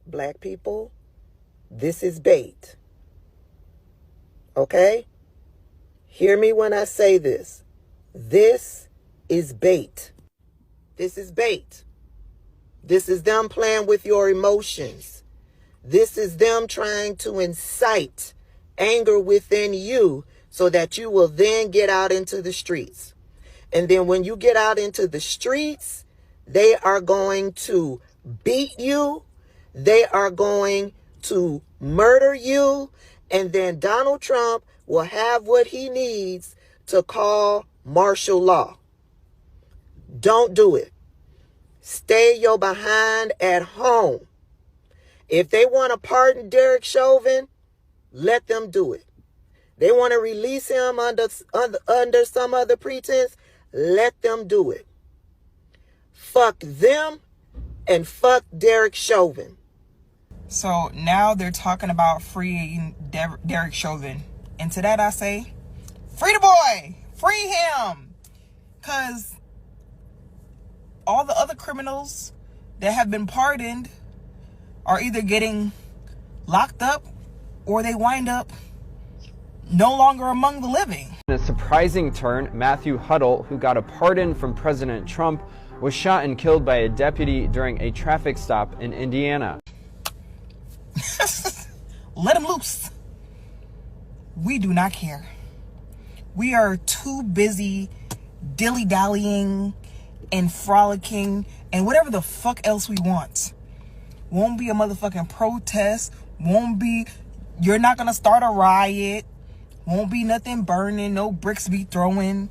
Black people, this is bait. Okay? Hear me when I say this. This is bait. This is bait. This is them playing with your emotions. This is them trying to incite anger within you so that you will then get out into the streets. And then when you get out into the streets, they are going to beat you. They are going to murder you. And then Donald Trump will have what he needs to call martial law. Don't do it. Stay your behind at home. If they want to pardon Derek Chauvin, let them do it. They want to release him under some other pretense, let them do it. Fuck them and fuck Derek Chauvin. So now they're talking about freeing Derek Chauvin. And to that I say, free the boy! Free him! Because all the other criminals that have been pardoned are either getting locked up or they wind up no longer among the living. In a surprising turn, Matthew Huddle, who got a pardon from President Trump, was shot and killed by a deputy during a traffic stop in Indiana. Let him loose. We do not care. We are too busy dilly-dallying and frolicking and whatever the fuck else we want. Won't be a motherfucking protest. Won't be, you're not gonna start a riot. Won't be nothing burning, no bricks be throwing.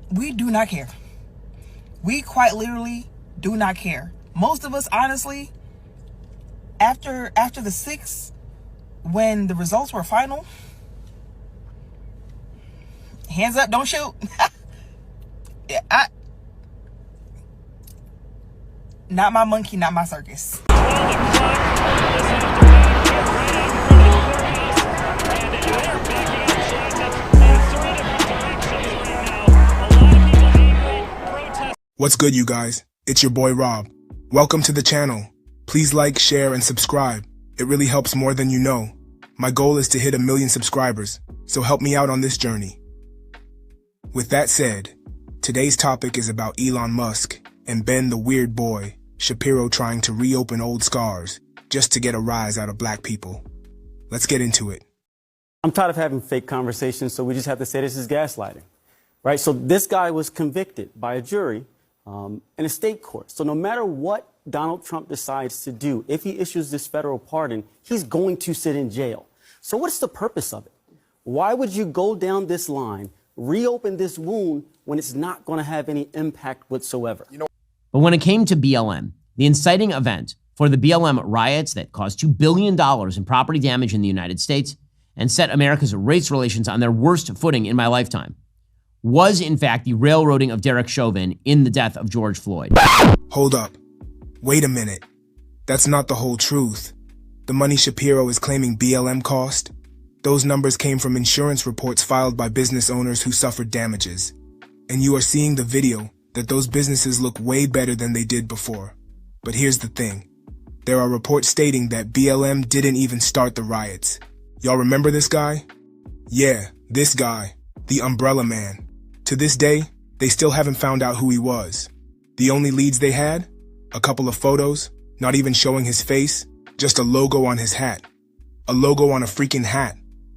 We do not care. We quite literally do not care. Most of us, honestly, after the 6th, when the results were final, hands up, don't shoot. Not my monkey, not my circus. What's good, you guys? It's your boy Rob. Welcome to the channel. Please like, share, and subscribe. It really helps more than you know. My goal is to hit 1 million subscribers, so help me out on this journey. With that said, today's topic is about Elon Musk and Ben the Weird Boy Shapiro trying to reopen old scars just to get a rise out of black people. Let's get into it. I'm tired of having fake conversations, so we just have to say this is gaslighting, right? So this guy was convicted by a jury in a state court. So no matter what Donald Trump decides to do, if he issues this federal pardon, he's going to sit in jail. So what's the purpose of it? Why would you go down this line, reopen this wound when it's not going to have any impact whatsoever? But when it came to BLM, the inciting event for the BLM riots that caused $2 billion in property damage in the United States and set America's race relations on their worst footing in my lifetime, was in fact the railroading of Derek Chauvin in the death of George Floyd. Hold up. Wait a minute. That's not the whole truth. The money Shapiro is claiming BLM cost, those numbers came from insurance reports filed by business owners who suffered damages. And you are seeing the video that those businesses look way better than they did before. But here's the thing. There are reports stating that BLM didn't even start the riots. Y'all remember this guy? Yeah, this guy, the Umbrella Man. To this day, they still haven't found out who he was. The only leads they had? A couple of photos, not even showing his face, just a logo on his hat. A logo on a freaking hat.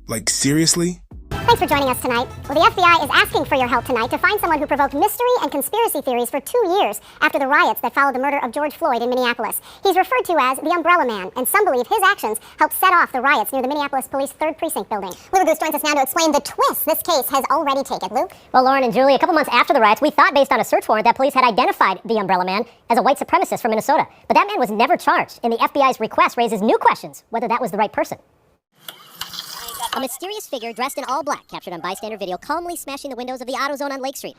Like, seriously? Thanks for joining us tonight. Well, the FBI is asking for your help tonight to find someone who provoked mystery and conspiracy theories for 2 years after the riots that followed the murder of George Floyd in Minneapolis. He's referred to as the Umbrella Man, and some believe his actions helped set off the riots near the Minneapolis Police 3rd Precinct building. Lou Goose joins us now to explain the twist this case has already taken. Lou? Well, Lauren and Julie, a couple months after the riots, we thought, based on a search warrant, that police had identified the Umbrella Man as a white supremacist from Minnesota. But that man was never charged, and the FBI's request raises new questions whether that was the right person. A mysterious figure dressed in all black captured on bystander video calmly smashing the windows of the AutoZone on Lake Street.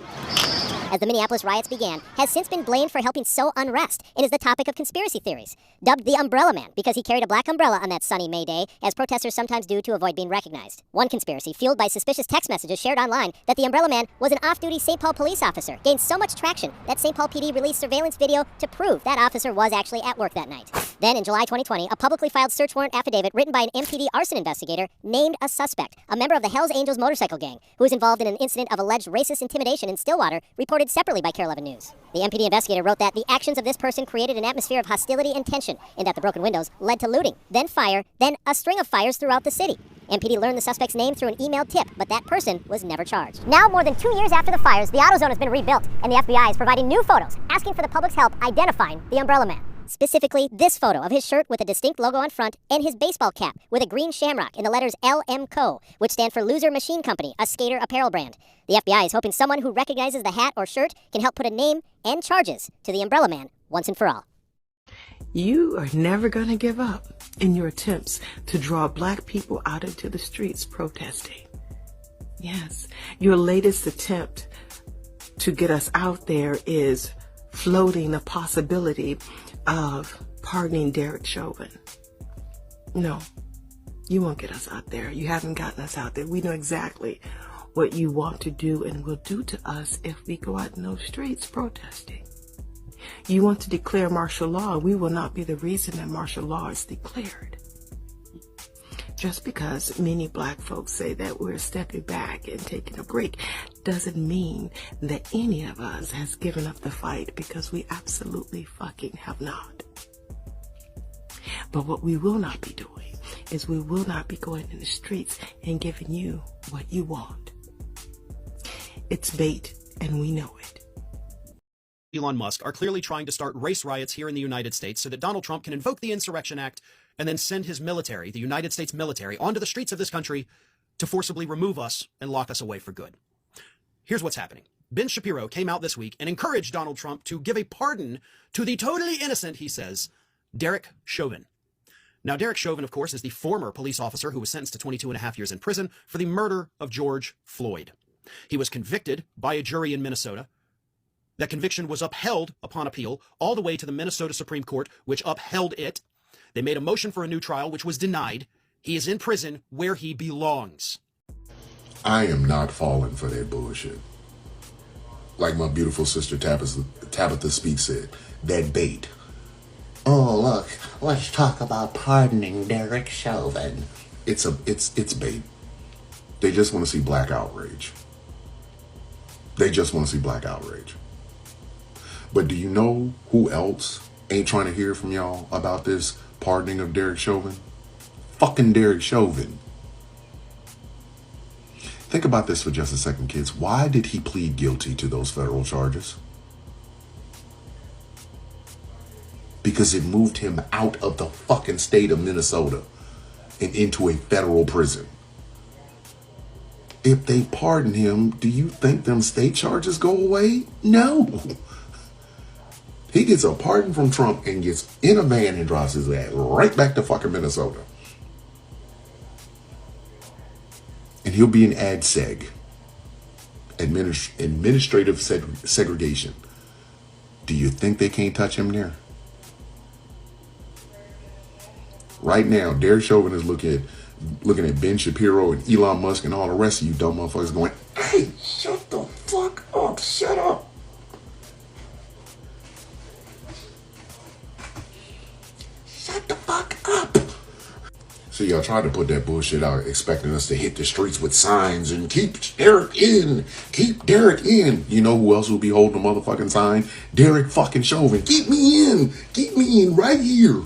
as the Minneapolis riots began, has since been blamed for helping sow unrest and is the topic of conspiracy theories. Dubbed the Umbrella Man because he carried a black umbrella on that sunny May day, as protesters sometimes do to avoid being recognized. One conspiracy, fueled by suspicious text messages shared online that the Umbrella Man was an off-duty St. Paul police officer, gained so much traction that St. Paul PD released surveillance video to prove that officer was actually at work that night. Then, in July 2020, a publicly filed search warrant affidavit written by an MPD arson investigator named a suspect, a member of the Hells Angels motorcycle gang, who was involved in an incident of alleged racist intimidation in Stillwater, reported separately by KARE 11 News. The MPD investigator wrote that the actions of this person created an atmosphere of hostility and tension, and that the broken windows led to looting, then fire, then a string of fires throughout the city. MPD learned the suspect's name through an email tip, but that person was never charged. Now, more than 2 years after the fires, the AutoZone has been rebuilt, and the FBI is providing new photos, asking for the public's help identifying the Umbrella Man. Specifically, this photo of his shirt with a distinct logo on front and his baseball cap with a green shamrock in the letters LM Co., which stand for Loser Machine Company, a skater apparel brand. The FBI is hoping someone who recognizes the hat or shirt can help put a name and charges to the Umbrella Man once and for all. You are never going to give up in your attempts to draw black people out into the streets protesting. Yes, your latest attempt to get us out there is floating the possibility of pardoning Derek Chauvin. No, you won't get us out there. You haven't gotten us out there. We know exactly what you want to do and will do to us if we go out in those streets protesting. You want to declare martial law. We will not be the reason that martial law is declared. Just because many black folks say that we're stepping back and taking a break doesn't mean that any of us has given up the fight, because we absolutely fucking have not. But what we will not be doing is we will not be going in the streets and giving you what you want. It's bait, and we know it. Elon Musk are clearly trying to start race riots here in the United States so that Donald Trump can invoke the Insurrection Act and then send his military, the United States military, onto the streets of this country to forcibly remove us and lock us away for good. Here's what's happening. Ben Shapiro came out this week and encouraged Donald Trump to give a pardon to the totally innocent, he says, Derek Chauvin. Now, Derek Chauvin, of course, is the former police officer who was sentenced to 22.5 years in prison for the murder of George Floyd. He was convicted by a jury in Minnesota. That conviction was upheld upon appeal all the way to the Minnesota Supreme Court, which upheld it. They made a motion for a new trial, which was denied. He is in prison where he belongs. I am not falling for that bullshit. Like my beautiful sister Tabitha Speaks said, that bait. Oh, look, let's talk about pardoning Derek Chauvin. It's bait. They just want to see black outrage. They just want to see black outrage. But do you know who else ain't trying to hear from y'all about this pardoning of Derek Chauvin? Fucking Derek Chauvin. Think about this for just a second, kids. Why did he plead guilty to those federal charges? Because it moved him out of the fucking state of Minnesota and into a federal prison. If they pardon him, do you think them state charges go away? No. He gets a pardon from Trump and gets in a van and drives his ass right back to fucking Minnesota. And he'll be in ADSEG, administrative segregation. Do you think they can't touch him there? Right now, Derek Chauvin is looking at Ben Shapiro and Elon Musk and all the rest of you dumb motherfuckers going, hey, shut the fuck up, shut up. Shut the fuck up. So y'all tried to put that bullshit out, expecting us to hit the streets with signs and keep Derek in, keep Derek in. You know who else will be holding the motherfucking sign? Derek fucking Chauvin. Keep me in right here.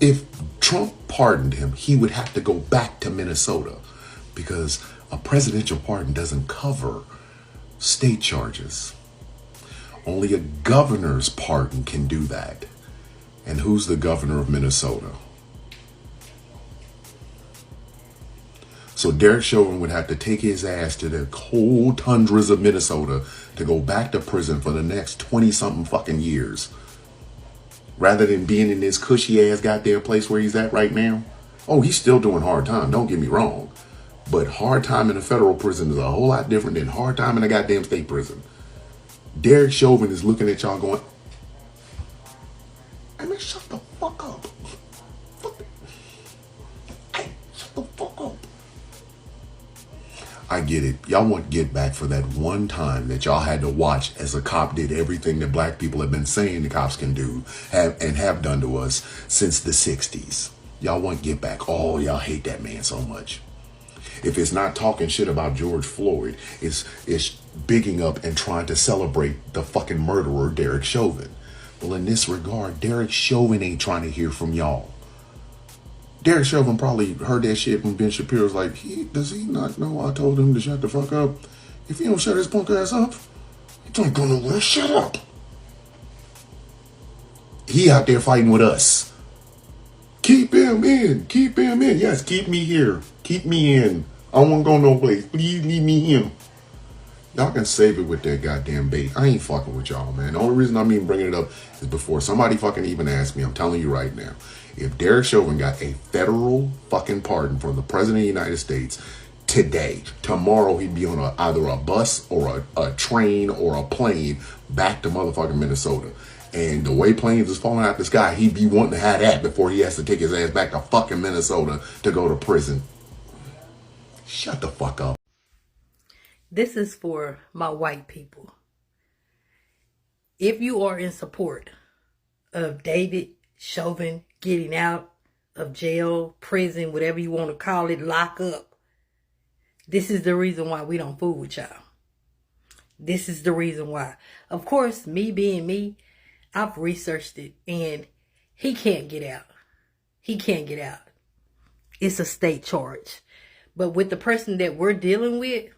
If Trump pardoned him, he would have to go back to Minnesota because a presidential pardon doesn't cover state charges. Only a governor's pardon can do that. And who's the governor of Minnesota? So Derek Chauvin would have to take his ass to the cold tundras of Minnesota to go back to prison for the next 20-something fucking years. Rather than being in this cushy ass goddamn place where he's at right now. Oh, he's still doing hard time, don't get me wrong. But hard time in a federal prison is a whole lot different than hard time in a goddamn state prison. Derek Chauvin is looking at y'all going, I mean, shut the fuck up. Hey, shut the fuck up. I get it. Y'all want to get back for that one time that y'all had to watch as a cop did everything that black people have been saying the cops can do have done to us since the 60s. Y'all want to get back. Oh, y'all hate that man so much. If it's not talking shit about George Floyd, it's bigging up and trying to celebrate the fucking murderer, Derek Chauvin. Well, in this regard, Derek Chauvin ain't trying to hear from y'all. Derek Chauvin probably heard that shit from Ben Shapiro's like, does he not know I told him to shut the fuck up? If he don't shut his punk ass up, he don't go nowhere. Shut up. He out there fighting with us. Keep him in. Keep him in. Yes, keep me here. Keep me in. I don't want to go no place. Please leave me in. Y'all can save it with that goddamn bait. I ain't fucking with y'all, man. The only reason I'm even bringing it up is before somebody fucking even asked me. I'm telling you right now. If Derek Chauvin got a federal fucking pardon from the President of the United States today, tomorrow he'd be on either a bus or a train or a plane back to motherfucking Minnesota. And the way planes is falling out the sky, he'd be wanting to have that before he has to take his ass back to fucking Minnesota to go to prison. Shut the fuck up. This is for my white people. If you are in support of David Chauvin getting out of jail, prison, whatever you want to call it, lock up, this is the reason why we don't fool with y'all. This is the reason why. Of course, me being me, I've researched it, and he can't get out. He can't get out. It's a state charge. But with the person that we're dealing with,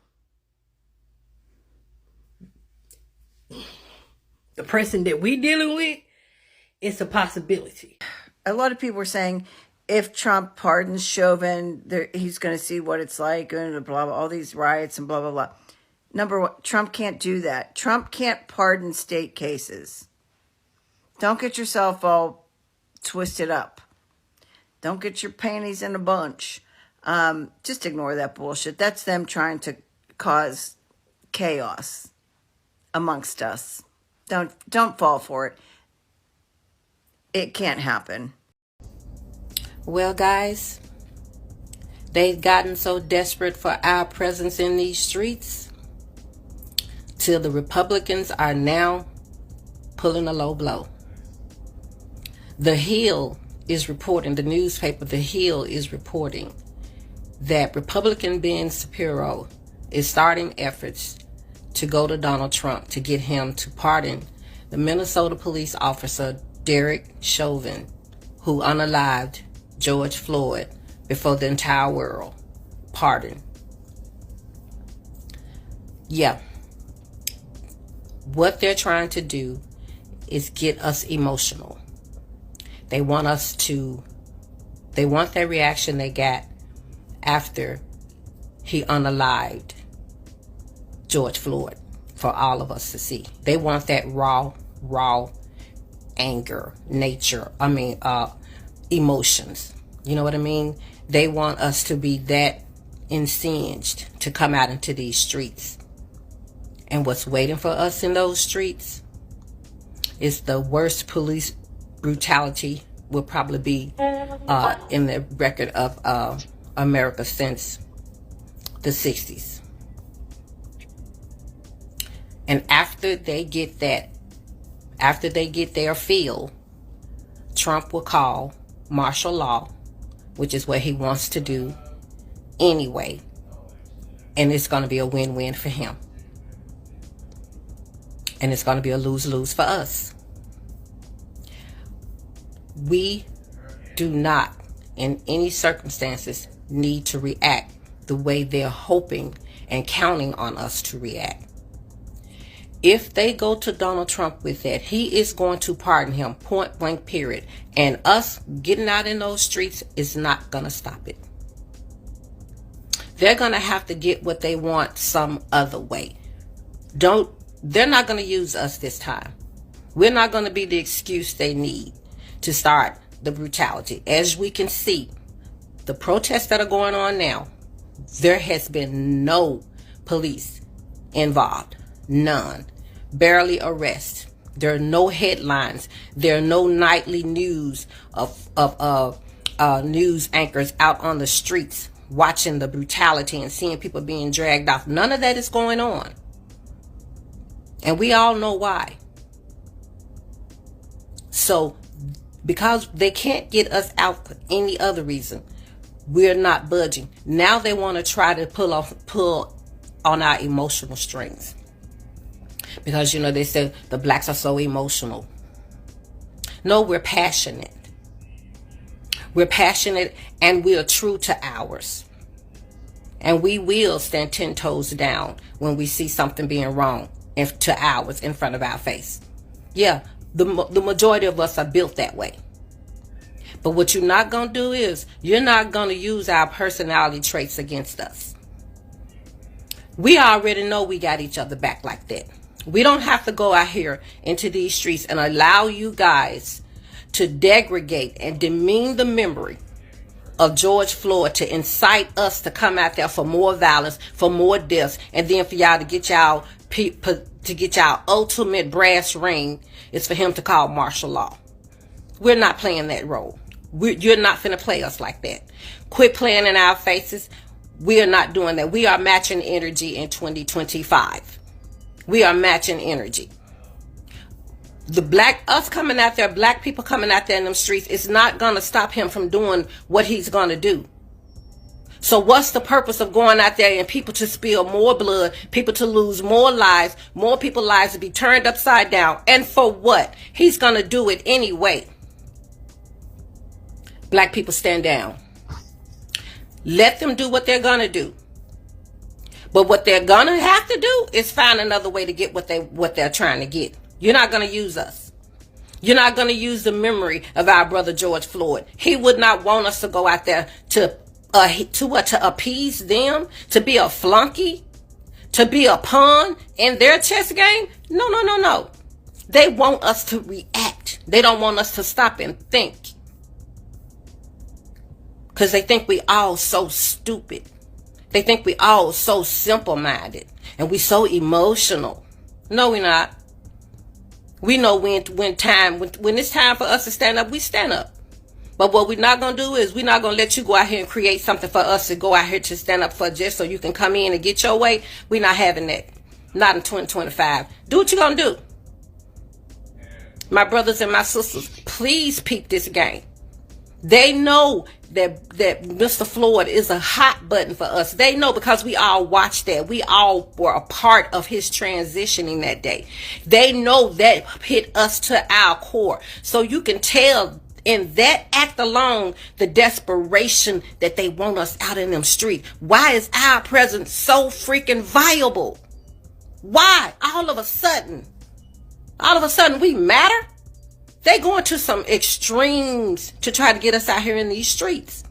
it's a possibility. A lot of people were saying if Trump pardons Chauvin, he's going to see what it's like, and blah, blah, all these riots and blah, blah, blah. Number one, Trump can't do that. Trump can't pardon state cases. Don't get yourself all twisted up. Don't get your panties in a bunch. Just ignore that bullshit. That's them trying to cause chaos amongst us. Don't fall for it. It can't happen. Well, guys, they've gotten so desperate for our presence in these streets till the Republicans are now pulling a low blow. The Hill is reporting, the newspaper The Hill is reporting that Republican Ben Shapiro is starting efforts to go to Donald Trump to get him to pardon the Minnesota police officer Derek Chauvin, who unalived George Floyd before the entire world. Pardon. Yeah. What they're trying to do is get us emotional. They want that reaction they got after he unalived George Floyd for all of us to see. They want that raw anger, emotions. You know what I mean? They want us to be that incensed to come out into these streets. And what's waiting for us in those streets is the worst police brutality will probably be in the record of America since the 60s. And after they get their fill, Trump will call martial law, which is what he wants to do anyway. And it's going to be a win-win for him. And it's going to be a lose-lose for us. We do not, in any circumstances, need to react the way they're hoping and counting on us to react. If they go to Donald Trump with that, he is going to pardon him, point blank, period. And us getting out in those streets is not going to stop it. They're going to have to get what they want some other way. They're not going to use us this time. We're not going to be the excuse they need to start the brutality. As we can see, the protests that are going on now, There has been no police involved. None. Barely arrests. There are no headlines. There are no nightly news of news anchors out on the streets watching the brutality and seeing people being dragged off. None of that is going on. And we all know why. So, because they can't get us out for any other reason, we're not budging. Now they want to try to pull on our emotional strings. Because, you know, they said the blacks are so emotional. No, we're passionate. We're passionate and we are true to ours. And we will stand 10 toes down when we see something being wrong to ours in front of our face. Yeah, the majority of us are built that way. But what you're not going to do is you're not going to use our personality traits against us. We already know we got each other back like that. We don't have to go out here into these streets and allow you guys to degrade and demean the memory of George Floyd, to incite us to come out there for more violence, for more deaths, and then for y'all to get y'all ultimate brass ring is for him to call martial law. We're not playing that role. You're not finna play us like that. Quit playing in our faces. We are not doing that. We are matching energy in 2025. We are matching energy. Us coming out there, black people coming out there in them streets, it's not going to stop him from doing what he's going to do. So what's the purpose of going out there and people to spill more blood, people to lose more lives, more people's lives to be turned upside down? And for what? He's going to do it anyway. Black people, stand down. Let them do what they're going to do. But what they're going to have to do is find another way to get what they're trying to get. You're not going to use us. You're not going to use the memory of our brother George Floyd. He would not want us to go out there to appease them, to be a flunky, to be a pawn in their chess game. No. They want us to react. They don't want us to stop and think. Because they think we all so stupid. They think we all so simple-minded. And we so emotional. No, we're not. We know when it's time for us to stand up, we stand up. But what we're not going to do is we're not going to let you go out here and create something for us to go out here to stand up for just so you can come in and get your way. We're not having that. Not in 2025. Do what you're going to do. My brothers and my sisters, please peep this game. They know that Mr. Floyd is a hot button for us. They know because we all watched that. We all were a part of his transitioning that day. They know that hit us to our core. So you can tell in that act alone the desperation that they want us out in them streets. Why is our presence so freaking viable? Why? All of a sudden we matter? They going to some extremes to try to get us out here in these streets.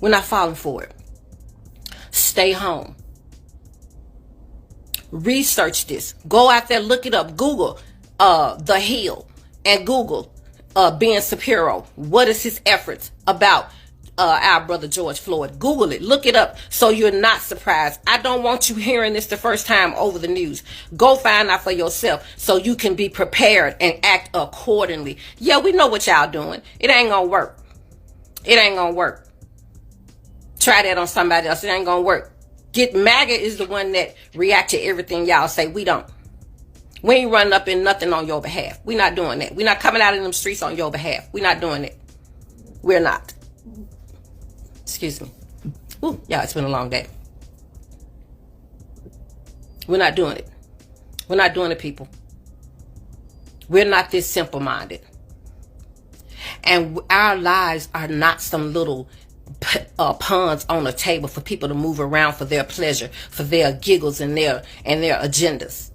We're not falling for it. Stay home. Research this. Go out there, look it up. Google The Hill and Google Ben Shapiro. What is his efforts about our brother George Floyd? Google it. Look it up so you're not surprised. I don't want you hearing this the first time over the news. Go find out for yourself so you can be prepared and act accordingly. Yeah, we know what y'all doing. It ain't gonna work. It ain't gonna work. Try that on somebody else. It ain't gonna work. MAGA is the one that react to everything y'all say. We don't. We ain't running up in nothing on your behalf. We're not doing that. We're not coming out in them streets on your behalf. We're not doing it. We're not. Excuse me. Ooh, yeah, it's been a long day. We're not doing it. We're not doing it, people. We're not this simple-minded. And our lives are not some little pawns on a table for people to move around for their pleasure, for their giggles and their agendas.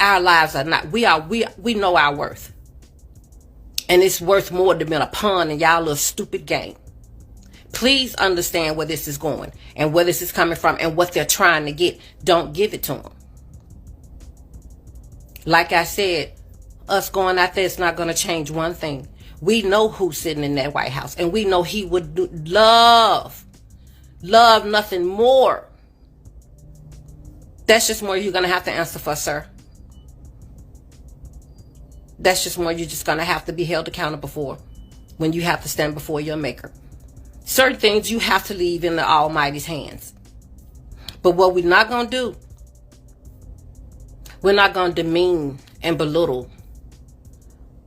Our lives are not. We know our worth. And it's worth more than being a pawn in y'all little stupid game. Please understand where this is going and where this is coming from and what they're trying to get. Don't give it to them. Like I said, us going out there is not going to change one thing. We know who's sitting in that White House, and we know he would love love nothing more. That's just more you're going to have to answer for, sir. That's just more you're just going to have to be held accountable for when you have to stand before your maker. Certain things you have to leave in the Almighty's hands. But what we're not going to do, we're not going to demean and belittle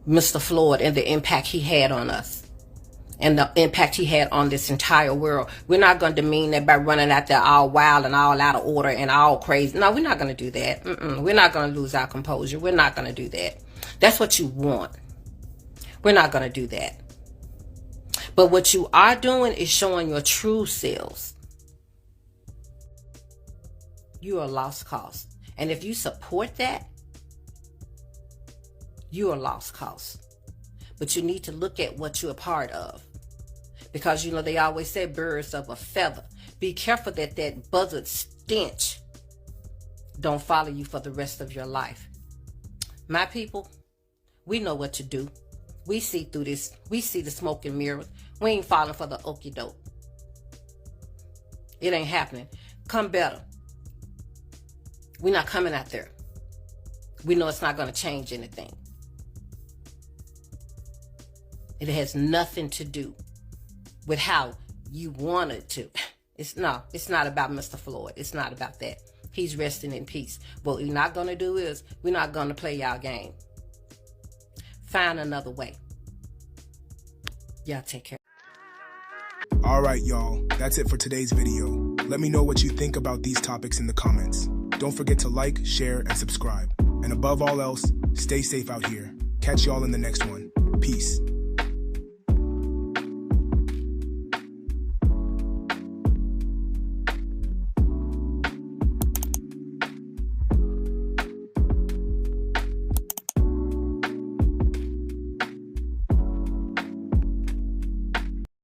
Mr. Floyd and the impact he had on us and the impact he had on this entire world. We're not going to demean that by running out there all wild and all out of order and all crazy. No, we're not going to do that. We're not going to lose our composure. We're not going to do that. That's what you want. We're not going to do that. But what you are doing is showing your true selves. You are a lost cause. And if you support that, you're a lost cause. But you need to look at what you're a part of. Because, you know, they always say birds of a feather. Be careful that that buzzard stench don't follow you for the rest of your life. My people, we know what to do. We see through this. We see the smoke and mirrors. We ain't falling for the okie doke. It ain't happening. Come better. We're not coming out there. We know it's not going to change anything. It has nothing to do with how you want it to. It's not about Mr. Floyd. It's not about that. He's resting in peace. What we're not going to do is we're not going to play y'all game. Find another way. Y'all take care. All right, y'all. That's it for today's video. Let me know what you think about these topics in the comments. Don't forget to like, share, and subscribe. And above all else, stay safe out here. Catch y'all in the next one. Peace.